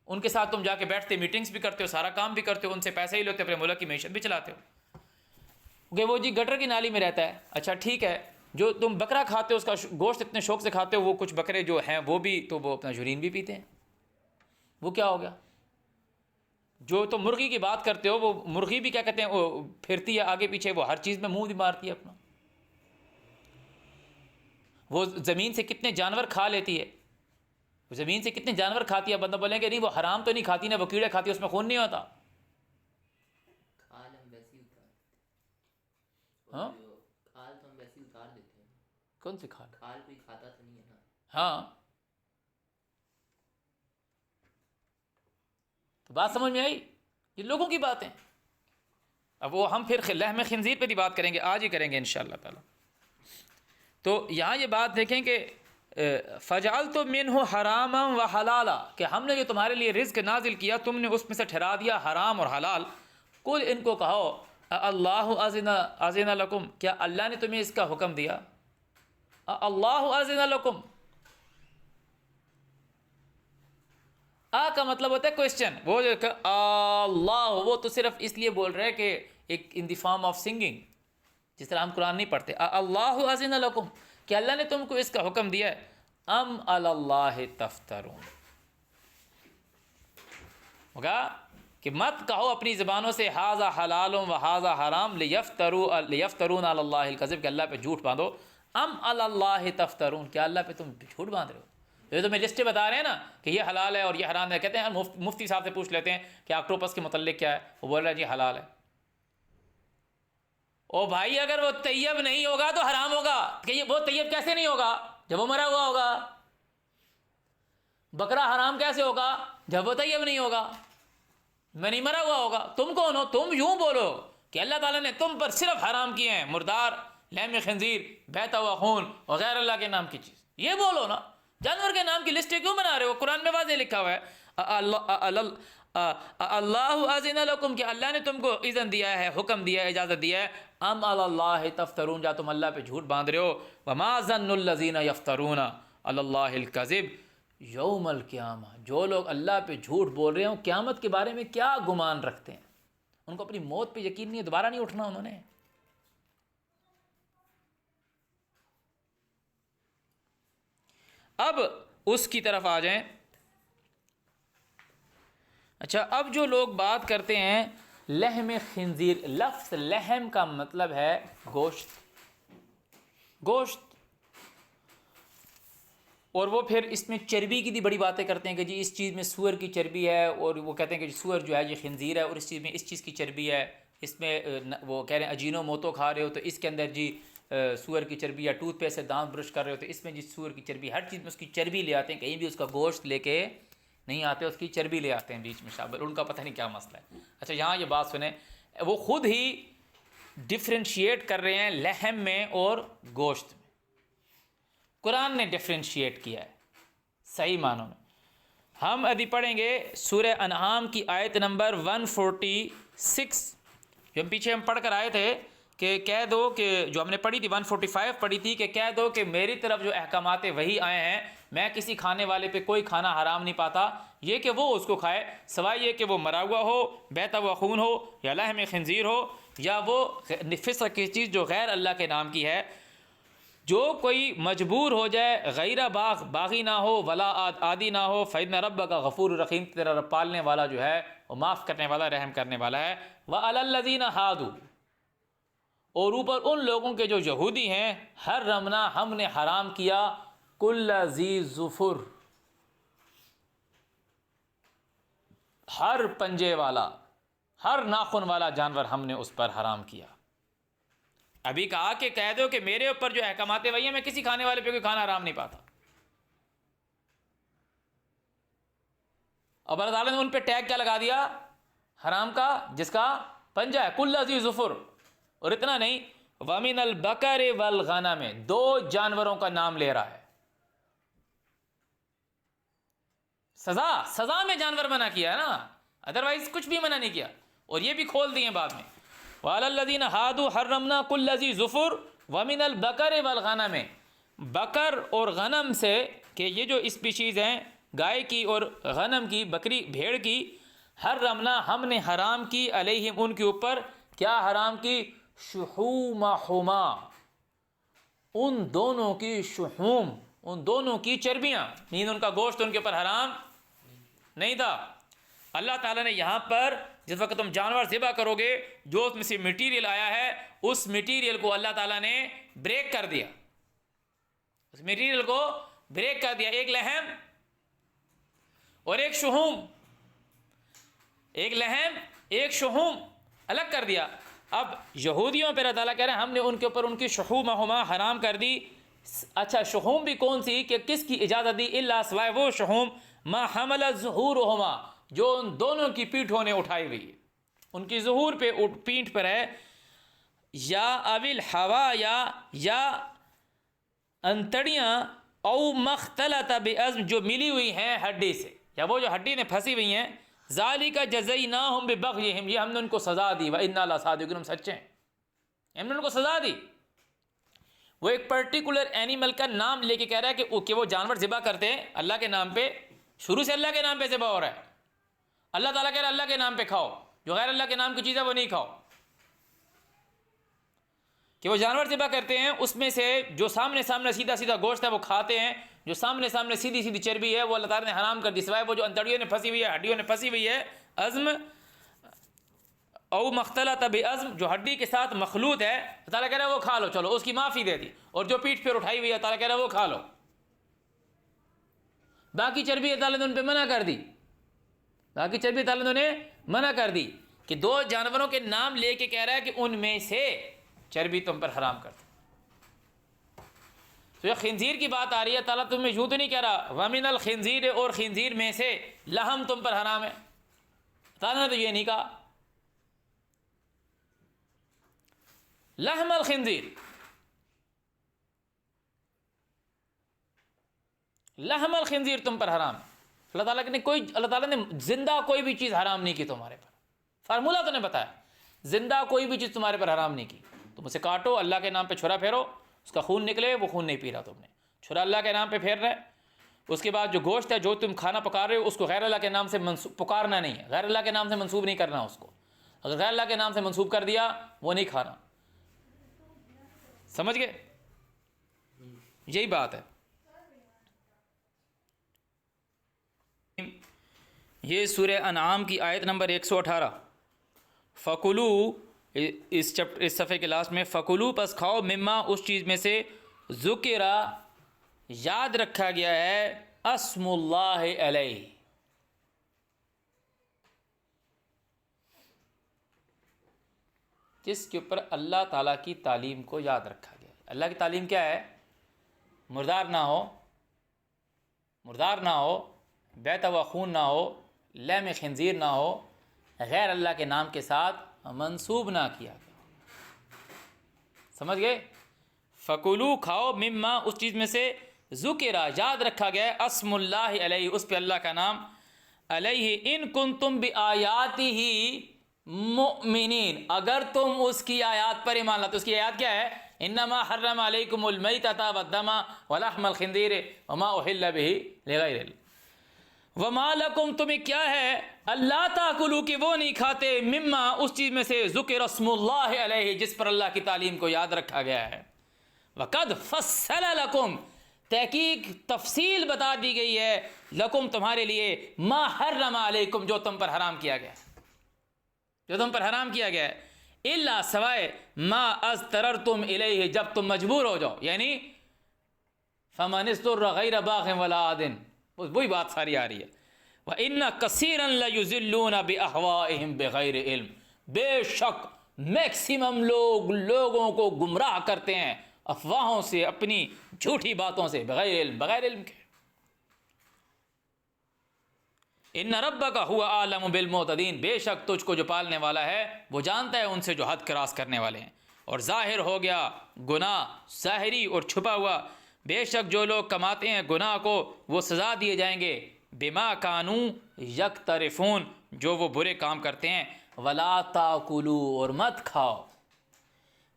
ان کے ساتھ تم جا کے بیٹھتے, میٹنگز بھی کرتے ہو, سارا کام بھی کرتے ہو, ان سے پیسے ہی لیتے ہو, اپنے ملک کی معیشت بھی چلاتے ہو. کہ وہ جی گٹر کی نالی میں رہتا ہے, اچھا ٹھیک ہے. جو تم بکرا کھاتے ہو, اس کا گوشت اتنے شوق سے کھاتے ہو, وہ کچھ بکرے جو ہیں وہ بھی تو وہ اپنا یورین بھی پیتے ہیں, وہ کیا ہو گیا. جو تم مرغی کی بات کرتے ہو, وہ مرغی بھی کیا کہتے ہیں وہ پھرتی ہے آگے پیچھے, وہ ہر چیز میں منہ بھی مارتی ہے اپنا. وہ زمین سے کتنے جانور کھا لیتی ہے, وہ زمین سے کتنے جانور کھاتی ہے. بندہ بولیں کہ نہیں وہ حرام تو نہیں کھاتی نا, وہ کیڑے کھاتی ہے, اس میں خون نہیں ہوتا. کھال ہم ویسے ہی اتار دیتے ہیں. ہاں کھال تو ہم ویسے ہی اتار دیتے ہیں. کون سی کھال؟ کھال کوئی کھاتا تو نہیں ہے نا. ہاں تو بات سمجھ میں آئی, یہ لوگوں کی باتیں. اب وہ ہم پھر لحم خنزیر پہ بھی بات کریں گے, آج ہی کریں گے انشاءاللہ تعالی. تو یہاں یہ بات دیکھیں کہ فجعلت منہ حراما و حلالا, کہ ہم نے جو تمہارے لیے رزق نازل کیا تم نے اس میں سے ٹھہرا دیا حرام اور حلال. قل ان کو کہو اللہ اذن لکم, کیا اللہ نے تمہیں اس کا حکم دیا. اللہ اذن لکم, کا مطلب ہوتا ہے کوشچن. وہ جو اللہ, وہ تو صرف اس لیے بول رہے ہیں کہ ایک ان دی فارم آف سنگنگ, جس طرح ہم قرآن نہیں پڑھتے. اللہ اذن لکم, کہ اللہ نے تم کو اس کا حکم دیا ہے. ام علی اللہ تفترون, ہوگا کہ مت کہو اپنی زبانوں سے ھذا حلال و ھذا حرام لیفترون علی اللہ الکذب, کہ اللہ پہ جھوٹ باندھو. ام علی اللہ تفترون, کیا اللہ پہ تم جھوٹ باندھ رہے ہو. یہ تو میں لسٹیں بتا رہے ہیں نا کہ یہ حلال ہے اور یہ حرام ہے. کہتے ہیں مفتی صاحب سے پوچھ لیتے ہیں کہ آکٹوپس کے متعلق کیا ہے, وہ بول رہا ہے جی حلال ہے. او بھائی اگر وہ طیب نہیں ہوگا تو حرام ہوگا. کہ وہ طیب کیسے نہیں ہوگا جب وہ مرا ہوا ہوگا. بکرا حرام کیسے ہوگا جب وہ طیب نہیں ہوگا, میں نہیں مرا ہوا ہوگا. تم کون ہو, تم یوں بولو کہ اللہ تعالیٰ نے تم پر صرف حرام کیے ہیں مردار, لحم خنزیر, بہتا ہوا خون اور غیر اللہ کے نام کی چیز. یہ بولو نا, جانور کے نام کی لسٹیں کیوں بنا رہے ہو. قرآن میں واضح لکھا ہوا ہے اللہ اذن لکم, کہ اللہ نے تم کو اذن دیا ہے, حکم دیا ہے, اجازت دیا ہے. ام علی اللہ تفترون, جا تم اللہ پہ جھوٹ باندھ رہے ہو. وما ظن الذین یفترون علی اللہ الکذب یوم القیامہ, جو لوگ اللہ پہ جھوٹ بول رہے ہوں قیامت کے بارے میں کیا گمان رکھتے ہیں. ان کو اپنی موت پہ یقین نہیں ہے, دوبارہ نہیں اٹھنا انہوں نے. اب اس کی طرف آ جائیں. اچھا, اب جو لوگ بات کرتے ہیں لحم خنزیر, لفظ لحم کا مطلب ہے گوشت, گوشت. اور وہ پھر اس میں چربی کی بھی بڑی باتیں کرتے ہیں کہ جی اس چیز میں سور کی چربی ہے, اور وہ کہتے ہیں کہ سور جو ہے یہ خنزیر ہے, اور اس چیز میں اس چیز کی چربی ہے. اس میں وہ کہہ رہے ہیں اجینو موتو کھا رہے ہو تو اس کے اندر جی سور کی چربی, یا ٹوتھ پیسٹ سے دانت برش کر رہے ہو تو اس میں جی سور کی چربی. ہر چیز میں اس کی چربی لے آتے ہیں, کہیں بھی اس کا گوشت لے کے نہیں آتے, اس کی چربی لے آتے ہیں بیچ میں شامل. ان کا پتہ نہیں کیا مسئلہ ہے. اچھا یہاں یہ بات سنیں, وہ خود ہی ڈفرینشیٹ کر رہے ہیں لحم میں اور گوشت میں. قرآن نے ڈفرینشیٹ کیا ہے صحیح معنوں میں. ہم ابھی پڑھیں گے سورہ انعام کی آیت نمبر 146, جو ہم پیچھے پڑھ کر آئے تھے کہ کہہ دو, کہ جو ہم نے پڑھی تھی 145 پڑھی تھی, کہ کہہ دو کہ میری طرف جو احکامات وہی آئے ہیں, میں کسی کھانے والے پہ کوئی کھانا حرام نہیں پاتا, یہ کہ وہ اس کو کھائے سوائے یہ کہ وہ مرا ہوا ہو, بہتا ہوا خون ہو, یا لحم خنزیر ہو, یا وہ فسق کی چیز جو غیر اللہ کے نام کی ہے. جو کوئی مجبور ہو جائے, غیر باغی نہ ہو, ولا عادی نہ ہو, فإن ربک غفور رحیم, تیرا رب پالنے والا جو ہے وہ معاف کرنے والا, رحم کرنے والا ہے. وعلی الذین ہادوا, اور اوپر ان لوگوں کے جو یہودی ہیں, حرمنا, ہم نے حرام کیا, کل ذی ظفر, ہر پنجے والا، ہر ناخن والا جانور ہم نے اس پر حرام کیا۔ ابھی کہا کہ کہہ دو کہ میرے اوپر جو احکامات وہی ہیں، میں کسی کھانے والے پہ کوئی کھانا حرام نہیں پاتا۔ اب اللہ تعالیٰ نے ان پہ ٹیگ کیا لگا دیا؟ حرام کا، جس کا پنجہ ہے، کل ذی ظفر۔ اور اتنا نہیں، وَمِنَ الْبَقَرِ وَالْغَنَمِ، 2 جانوروں کا نام لے رہا ہے۔ سزا میں جانور منع کیا ہے نا، ادروائز کچھ بھی منع نہیں کیا، اور یہ بھی کھول دیے بعد میں۔ وَعَلَى الَّذِينَ هَادُوا حَرَّمْنَا كُلَّ ذِي ظُفُرٍ وَمِنَ الْبَقَرِ وَالْغَنَمِ، بکر اور غنم سے، کہ یہ جو اسپیشیز ہیں گائے کی اور غنم کی، بکری بھیڑ کی، حرمنا ہم نے حرام کی، علیہم ان کے اوپر، کیا حرام کی؟ شحومہما، ان دونوں کی شحوم، ان دونوں کی چربیاں، نیند ان کا گوشت ان کے اوپر حرام نہیں تھا۔ اللہ تعالیٰ نے یہاں پر جس وقت تم جانور ذبح کرو گے، جو اس میں سے میٹیریل آیا ہے، اس میٹیریل کو اللہ تعالیٰ نے بریک کر دیا، اس میٹیریل کو بریک کر دیا، ایک لحم اور ایک شحوم، ایک لحم ایک شحوم الگ کر دیا۔ اب یہودیوں پہ اللہ تعالیٰ کہہ رہے ہیں ہم نے ان کے اوپر ان کی شحومہما حرام کر دی۔ اچھا شحوم بھی کون سی، کہ کس کی اجازت دی؟ الا سوائے وہ شحوم ما حملت ظہورہما، جو ان دونوں کی پیٹھوں نے اٹھائی ہوئی ہے، ان کی ظہور پہ پیٹھ پر ہے، یا اول ہوا یا انتڑیاں، او مختلط بعظم، جو ملی ہوئی ہیں ہڈی سے، یا وہ جو ہڈی میں پھنسی ہوئی ہیں، ذالک جزیناہم ببغیہم، یہ ہم نے ان کو سزا دی، وَإِنَّا لَصَادِقُونَ، ہم سچے ہیں، ہم نے ان کو سزا دی۔ وہ ایک پرٹیکولر اینیمل کا نام لے کے کہہ رہا ہے کہ وہ جانور ذبح کرتے ہیں اللہ کے نام پہ، شروع سے اللہ کے نام پہ ذبح ہو رہا ہے، اللہ تعالیٰ کہہ رہا ہے اللہ کے نام پہ کھاؤ، جو غیر اللہ کے نام کی چیز ہے وہ نہیں کھاؤ۔ کہ وہ جانور ذبح کرتے ہیں، اس میں سے جو سامنے سیدھا سیدھا گوشت ہے وہ کھاتے ہیں، جو سامنے سیدھی سیدھی چربی ہے وہ اللہ تعالیٰ نے حرام کر دی، سوائے وہ جو انتڑیوں نے پھنسی ہوئی ہے، ہڈیوں نے پھنسی ہوئی ہے، عظم او مختلط بعظم، جو ہڈی کے ساتھ مخلوط ہے، اللہ تعالیٰ کہہ رہا ہے وہ کھا لو، چلو اس کی معافی دے دی، اور جو پیٹھ پھر اٹھائی ہوئی ہے اللہ تعالیٰ کہہ رہا ہے وہ کھا لو۔ باقی چربی اللہ تعالیٰ نے ان پہ منع کر دی، باقی چربی اللہ تعالیٰ نے منع کر دی، کہ 2 جانوروں کے نام لے کے کہہ رہا ہے کہ ان میں سے چربی تم پر حرام کر دی۔ تو یہ خنزیر کی بات آ رہی ہے، تعالیٰ تمہیں یوں تو نہیں کہہ رہا وَمِنَ الْخِنزِيرِ، اور خنزیر میں سے لحم تم پر حرام ہے، تعالیٰ نے تو یہ نہیں کہا۔ لحم الخنزیر، لحم الخنزیر تم پر حرام ہے، اللہ تعالیٰ نے زندہ کوئی بھی چیز حرام نہیں کی تمہارے پر، فارمولہ تو نے بتایا، زندہ کوئی بھی چیز تمہارے پر حرام نہیں کی۔ تم اسے کاٹو، اللہ کے نام پہ چھرا پھیرو، اس کا خون نکلے، وہ خون نہیں پی رہا تم نے، چھرا اللہ کے نام پہ پھیر رہے۔ اس کے بعد جو گوشت ہے، جو تم کھانا پکا رہے ہو، اس کو غیر اللہ کے نام سے پکارنا نہیں ہے، غیر اللہ کے نام سے منسوب نہیں کرنا اس کو، اگر غیر اللہ کے نام سے منسوب کر دیا وہ نہیں کھانا، سمجھ گئے؟ یہی بات ہے۔ یہ سورہ انعام کی آیت نمبر 118، فَكُلُوا، اس صفحے کے لاسٹ میں، فَكُلُوا، پس کھاؤ، مما، اس چیز میں سے، ذکرہ، یاد رکھا گیا ہے، اسم اللہ علیہ، جس کے اوپر اللہ تعالیٰ کی تعلیم کو یاد رکھا گیا ہے۔ اللہ کی تعلیم کیا ہے؟ مردار نہ ہو، بیتا ہوا خون نہ ہو، لحم خنزیر نہ ہو، غیر اللہ کے نام کے ساتھ منسوب نہ کیا گیا، سمجھ گئے؟ فَكُلُوا، کھاؤ، مما، اس چیز میں سے، ذکرہ، یاد رکھا گیا ہے، اسم اللہ علیہ، اس پہ اللہ کا نام، علیہ ان کنتم بآیاتہ مؤمنین، اگر تم اس کی آیات پر ایمان لاتے۔ اس کی آیات کیا ہے؟ انما حرم علیکم المیتۃ والدم ولحم الخنزیر وما اہل بہ لغیر اللہ، وما لکم، تمہیں کیا ہے، اللہ تاکلوا، کہ وہ نہیں کھاتے، مما، اس چیز میں سے، ذکر اسم اللہ علیہ، جس پر اللہ کی تعلیم کو یاد رکھا گیا ہے، وقد فصل لکم، تحقیق تفصیل بتا دی گئی ہے، لکم، تمہارے لیے، ما حرم علیکم، جو تم پر حرام کیا گیا، جو تم پر حرام کیا گیا ہے، الا، سوائے، ما اضطررتم الیہ، جب تم مجبور ہو جاؤ، یعنی فمن اضطر غیر باغ ولا عاد، وہی بات ساری آ رہی ہے، وَإِنَّ كَثِيرًا لَيُضِلُّونَ بِأَهْوَائِهِمْ بِغَيْرِ علم، بے شک میکسیمم لوگ لوگوں کو گمراہ کرتے ہیں افواہوں سے، اپنی جھوٹی باتوں سے، بغیر علم کے۔ ان ربک هو اعلم بالمعتدین، بے شک تجھ کو جو پالنے والا ہے وہ جانتا ہے ان سے جو حد کراس کرنے والے ہیں۔ اور ظاہر ہو گیا گناہ، ظاہری اور چھپا ہوا، بے شک جو لوگ کماتے ہیں گناہ کو وہ سزا دیے جائیں گے، بما کانوا یقترفون، جو وہ برے کام کرتے ہیں۔ ولا تاکلوا، اور مت کھاؤ،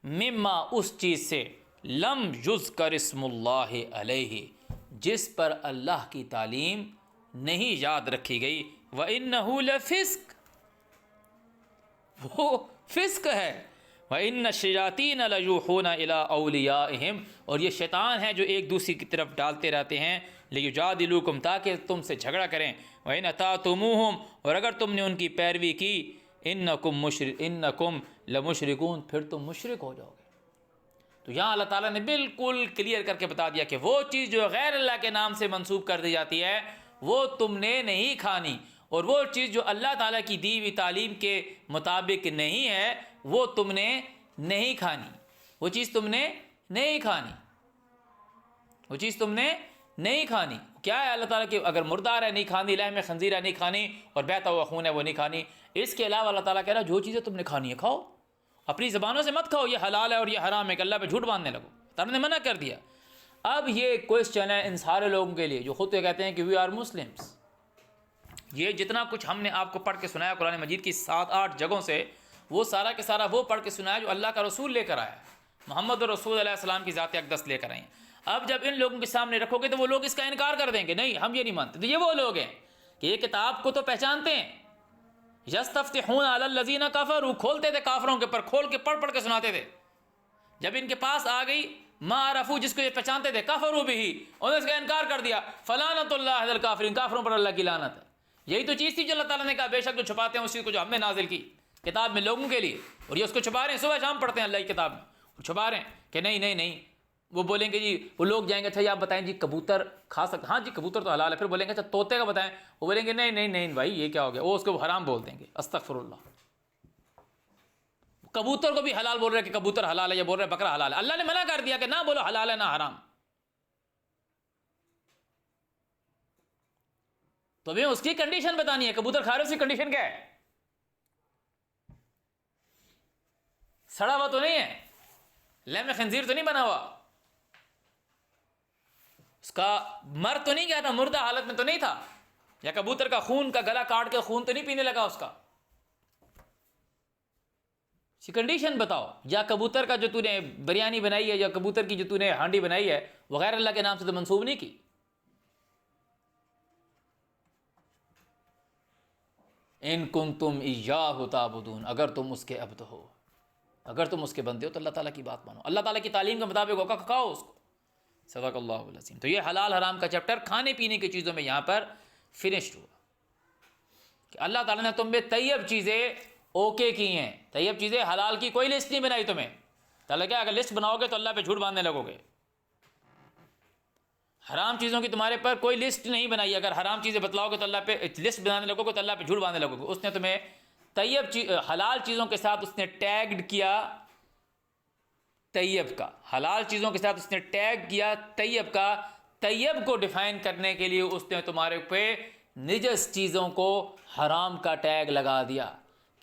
مما، اس چیز سے، لم یذکر اسم اللہ علیہ، جس پر اللہ کی تعلیم نہیں یاد رکھی گئی، وَإِنَّهُ لَفِسْقٌ، وہ فسق ہے، وَإِنَّ الشَّيَاطِينَ لَيُوحُونَ إِلَىٰ أَوْلِيَائِهِمْ، اور یہ شیطان ہیں جو ایک دوسرے کی طرف ڈالتے رہتے ہیں، لِيُجَادِلُوكُمْ، تاکہ تم سے جھگڑا کریں، وَإِنْ أَطَعْتُمُوهُمْ، اور اگر تم نے ان کی پیروی کی، إِنَّكُمْ لَمُشْرِكُونَ، پھر تم مشرک ہو جاؤ گے۔ تو یہاں اللہ تعالیٰ نے بالکل کلیئر کر کے بتا دیا کہ وہ چیز جو غیر اللہ کے نام سے منسوب کر دی جاتی ہے وہ تم نے نہیں کھانی، اور وہ چیز جو اللہ تعالیٰ کی دی ہوئی تعلیم کے مطابق نہیں ہے وہ تم نے نہیں کھانی، وہ چیز تم نے نہیں کھانی، وہ چیز تم نے نہیں کھانی۔ کیا ہے اللہ تعالیٰ کی؟ اگر مردار ہے نہیں کھانی، لحم خنزیر ہے نہیں کھانی، اور بہتا ہوا خون ہے وہ نہیں کھانی۔ اس کے علاوہ اللہ تعالیٰ کہہ رہا ہے جو چیزیں تم نے کھانی ہے کھاؤ، اپنی زبانوں سے مت کھاؤ یہ حلال ہے اور یہ حرام ہے کہ اللہ پہ جھوٹ باندھنے لگو، تعالیٰ نے منع کر دیا۔ اب یہ کوسچن ہے ان سارے لوگوں کے لیے جو خود کہتے ہیں کہ وی آر مسلمس، یہ جتنا کچھ ہم نے آپ کو پڑھ کے سنایا قرآن مجید کی 7-8 جگہوں سے، وہ سارا کے سارا وہ پڑھ کے سنایا جو اللہ کا رسول لے کر آیا ہے، محمد رسول علیہ السلام کی ذات اقدس لے کر آئے ہیں۔ اب جب ان لوگوں کے سامنے رکھو گے تو وہ لوگ اس کا انکار کر دیں گے، نہیں ہم یہ نہیں مانتے۔ تو یہ وہ لوگ ہیں کہ یہ کتاب کو تو پہچانتے ہیں، یستفتحون علی الذین کفروا، کھولتے تھے کافروں کے پر، کھول کے پڑھ کے سناتے تھے۔ جب ان کے پاس آ گئی ما عرفوا، جس کو یہ پہچانتے تھے، کفروا بہ، انہوں نے اس کا انکار کر دیا، فلعنۃ اللہ علی الکافرین، کافروں پر اللہ کی لعنت ہے۔ یہی تو چیز تھی جو اللہ تعالیٰ نے کہا بے شک جو چھپاتے ہیں اس چیز کو جو ہم نے نازل کی کتاب میں لوگوں کے لیے، اور یہ اس کو چھپا رہے ہیں، صبح شام پڑھتے ہیں اللہ کی کتاب میں، اور چھپا رہے ہیں کہ نہیں نہیں نہیں۔ وہ بولیں گے جی، وہ لوگ جائیں گے اچھا یہ آپ بتائیں جی کبوتر کھا سکتے؟ ہاں جی کبوتر تو حلال ہے۔ پھر بولیں گے اچھا طوطے کا بتائیں، وہ بولیں گے نہیں نہیں نہیں بھائی یہ کیا ہو گیا، وہ اس کو حرام بول دیں گے، استغفر اللہ۔ کبوتر کو بھی حلال بول رہے کہ کبوتر حلال ہے، یہ بول رہے بکرا حلال ہے۔ اللہ نے منع کر دیا کہ نہ بولو حلال ہے نہ حرام۔ تو بھی اس کی کنڈیشن بتانی ہے، کبوتر کھا رہے اس کی کنڈیشن کیا ہے؟ سڑا ہوا تو نہیں ہے، لحم خنزیر تو نہیں بنا ہوا، اس کا مر تو نہیں گیا تھا، مردہ حالت میں تو نہیں تھا، یا کبوتر کا خون کا گلا کاٹ کے خون تو نہیں پینے لگا اس کا، اس کی کنڈیشن بتاؤ۔ یا کبوتر کا جو تو نے بریانی بنائی ہے یا کبوتر کی جو تو نے ہانڈی بنائی ہے وہ غیر اللہ کے نام سے تو منسوب نہیں کی۔ ان کنتم ایاہ تعبدون، اگر تم اس کے عبد ہو، اگر تم اس کے بندے ہو تو اللہ تعالیٰ کی بات مانو، اللہ تعالیٰ کی تعلیم کے مطابق ہوگا، کھاؤ اس کو۔ صدق اللہ العظیم۔ تو یہ حلال حرام کا چیپٹر کھانے پینے کی چیزوں میں یہاں پر فنشڈ ہوا کہ اللہ تعالیٰ نے تم میں طیب چیزیں اوکے کی ہیں، طیب چیزیں حلال کی کوئی لسٹ نہیں بنائی تمہیں۔ تعالیٰ کیا اگر لسٹ بناؤ گے تو اللہ پہ جھوٹ باندھنے لگو گے۔ حرام چیزوں کی تمہارے پر کوئی لسٹ نہیں بنائی، اگر حرام چیزیں بتلاؤ گے تو اللہ پہ لسٹ بنانے لگو گے تو اللہ پہ جھوٹ باندھنے لگو گے۔ اس نے تمہیں طیب حلال چیزوں کے ساتھ اس نے ٹیگڈ کیا طیب کا، حلال چیزوں کے ساتھ اس نے ٹیگ کیا طیب کا۔ طیب کو ڈیفائن کرنے کے لیے اس نے تمہارے پہ نجس چیزوں کو حرام کا ٹیگ لگا دیا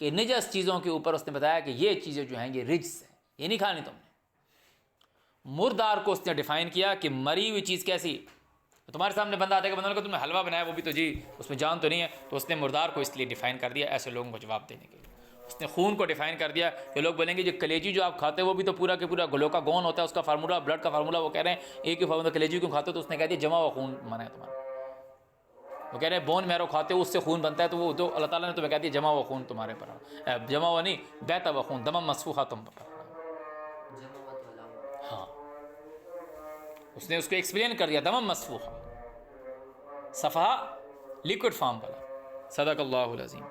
کہ نجس چیزوں کے اوپر اس نے بتایا کہ یہ چیزیں جو ہیں یہ رجس ہیں، یہ نہیں کھانی تم نے۔ مردار کو اس نے ڈیفائن کیا کہ مری ہوئی چیز کیسی، تمہارے سامنے بندہ آتا ہے کہ بندہ تم نے حلوہ بنایا وہ بھی تو جی اس میں جان تو نہیں ہے، تو اس نے مردار کو اس لیے ڈیفائن کر دیا ایسے لوگوں کو جواب دینے کے لیے۔ اس نے خون کو ڈیفائن کر دیا کہ لوگ بولیں گے جو کلیجی جو آپ کھاتے ہیں وہ بھی تو پورا کے پورا گلو کا گون ہوتا ہے، اس کا فارمولا بلڈ کا فارمولا، وہ کہہ رہے ہیں ایک ہی فارمولا کلیجی کیوں کھاتے ہو، تو اس نے کہہ دیا جمع ہوا خون منع ہے تمہارا۔ وہ کہہ رہے ہیں بون میرو کھاتے ہو اس سے خون بنتا ہے، تو وہ تو اللہ تعالیٰ نے تمہیں کہہ دیا جمع ہوا خون تمہارے پر، جمع ہوا نہیں بہتا ہوا خون، دم مسفوحہ تم پر۔ ہاں اس نے اس کو ایکسپلین کر دیا، دم مسفوحہ، صفحہ لیکوڈ فارم والا۔ صدق اللہ العظیم۔